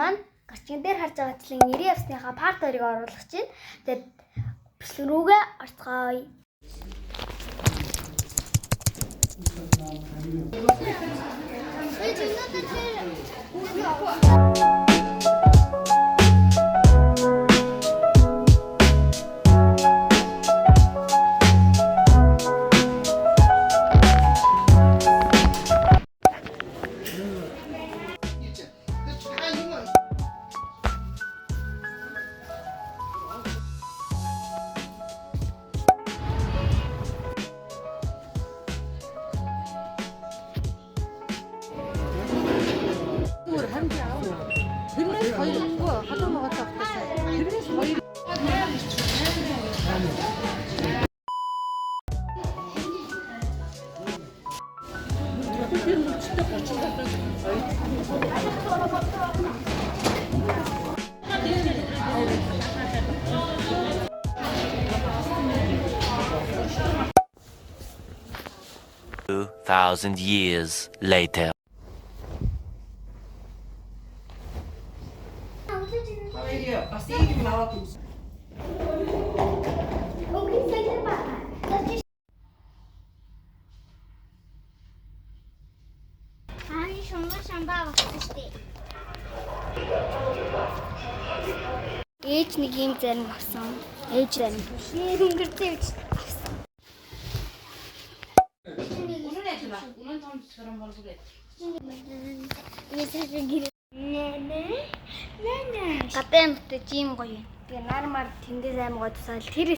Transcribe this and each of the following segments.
маань гарчгийн дээр харж байгаа ажлын 90 явсныхаа парт 2-ыг оруулах чинь. Тэгээд бичлэг рүүгээ орцгоё. тэрнээс хоёргүй хадуу нугаа тавтаа. Тэрнээс хоёр Thousand years later. Ээж нэг юм зарим авсан. Ээж зарим. Хөнгөртэй авсан. Гадаа мөтө жим гоё. Тэгээ нармар тэндээс аймгаа тусаал тэр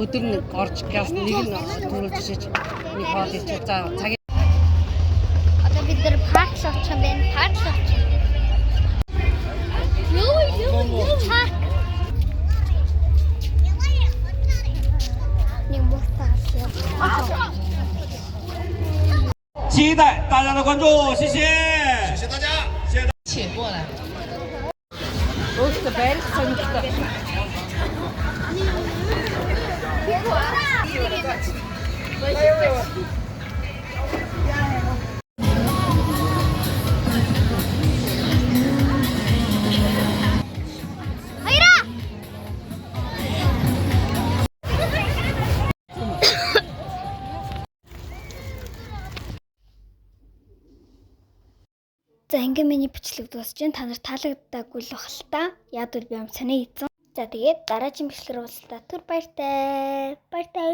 өдөр нэг орж газ нэг нь төрүүлчихэж нэг хоол идчих за цаг. Одоо бид нар парк очих юм байна. Парк очих. Юу 期待大家的关注，谢谢，谢谢大家，谢谢。起过来。로스트 베리 재밌다. За ингээм миний бичлэг дуусч байна. Та нарт таалагддаггүй л бахал та. Яг л би юм санаа ийцэн. За тэгээд дараагийн бичлэгээр уулзалтаа түр баяртай. Баяртай.